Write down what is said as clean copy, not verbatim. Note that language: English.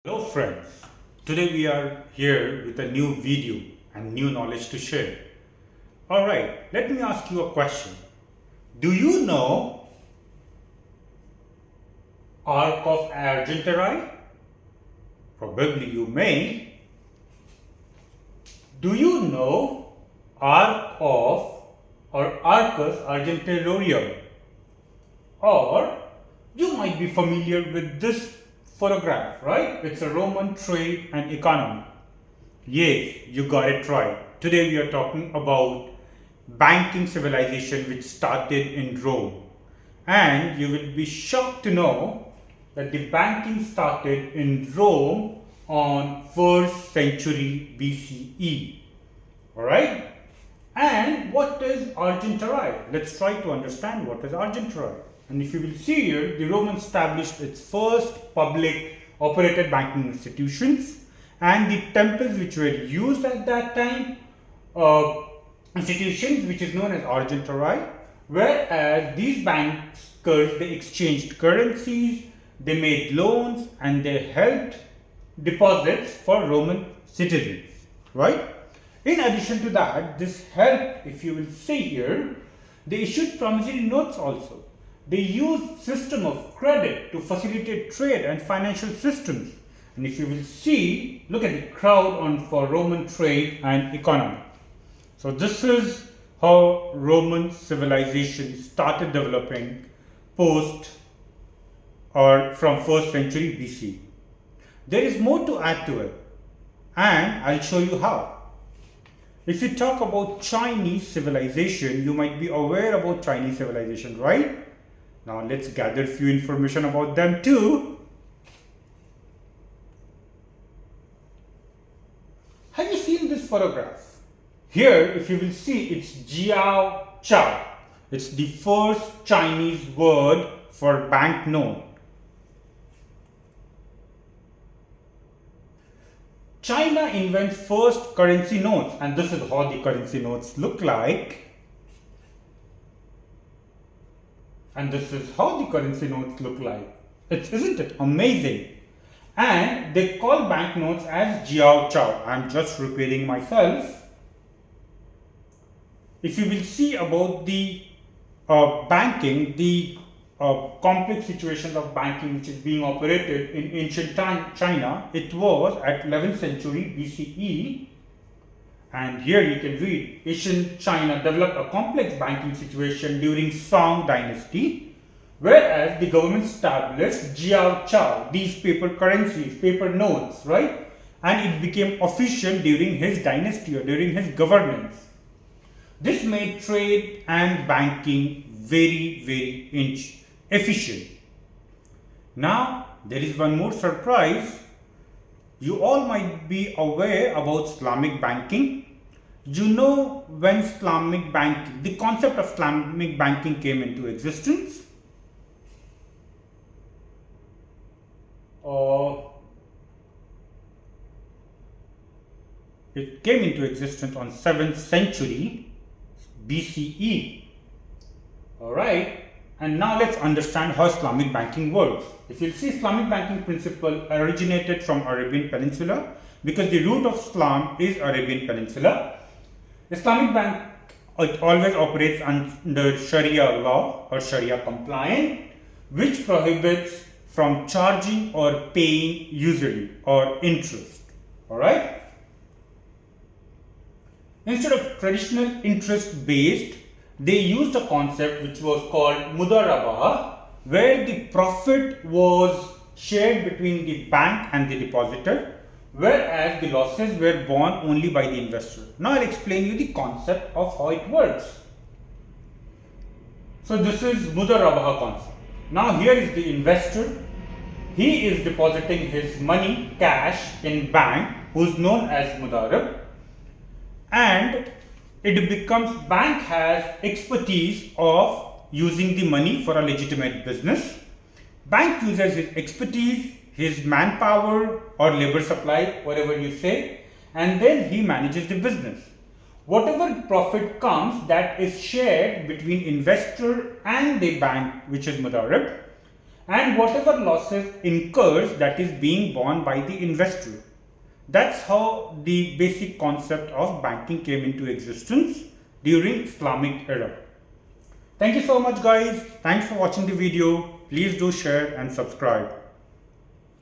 Hello friends, today we are here with a new video and new knowledge to share. Alright, let me ask you a question. Do you know Arc of Argenteuil? Probably you may. Do you know Arc of or Arcus Argenterorum? Or you might be familiar with this photograph, right? It's a Roman trade and economy. Yes, you got it right. Today we are talking about banking civilization which started in Rome. And you will be shocked to know that the banking started in Rome on 1st century BCE. Alright? And what is Argenteuil? Let's try to understand what is Argenteuil. And if you will see here, the Romans established its first public operated banking institutions, and the temples which were used at that time, institutions which is known as Argenteuil, whereas these bankers, they exchanged currencies, they made loans, and they held deposits for Roman citizens, right? In addition to that, this helped, if you will see here, they issued promissory notes also. They used system of credit to facilitate trade and financial systems. And if you will see, look at the crowd on for Roman trade and economy. So this is how Roman civilization started developing post or from 1st century BC. There is more to add to it, and I'll show you how. If you talk about Chinese civilization, you might be aware about Chinese civilization, right? Now let's gather few information about them too. Have you seen this photograph? Here, if you will see, it's Jiao Chao. It's the first Chinese word for banknote. China invents first currency notes, and this is how the currency notes look like. And this is how the currency notes look like. Isn't it amazing? And they call banknotes as Jiao Chao. I'm just repeating myself. If you will see about the banking, the complex situations of banking which is being operated in ancient China, it was at 11th century BCE. And here you can read, ancient China developed a complex banking situation during Song dynasty, whereas the government established Jiao Chao, these paper currencies, paper notes, right? And it became official during his dynasty or during his governance. This made trade and banking very efficient. Now, there is one more surprise. You all might be aware about Islamic banking. You know when Islamic banking, the concept of Islamic banking came into existence? It came into existence on 7th century BCE. Alright, and now let's understand how Islamic banking works. If you see, Islamic banking principle originated from Arabian Peninsula because the root of Islam is Arabian Peninsula. Islamic bank always operates under Sharia law or Sharia compliant, which prohibits from charging or paying usury or interest. Alright? Instead of traditional interest based, they used a concept which was called mudarabah, where the profit was shared between the bank and the depositor, whereas the losses were borne only by the investor. Now I'll explain you the concept of how it works. So this is mudarabah concept. Now here is the investor. He is depositing his money, cash, in bank, who's known as mudarib, and it becomes bank has expertise of using the money for a legitimate business. Bank uses his expertise, his manpower or labor supply, whatever you say, and then he manages the business. Whatever profit comes, that is shared between investor and the bank, which is Mudarib, and whatever losses incurs, that is being borne by the investor. That's how the basic concept of banking came into existence during Islamic era. Thank you so much guys. Thanks for watching the video. Please do share and subscribe.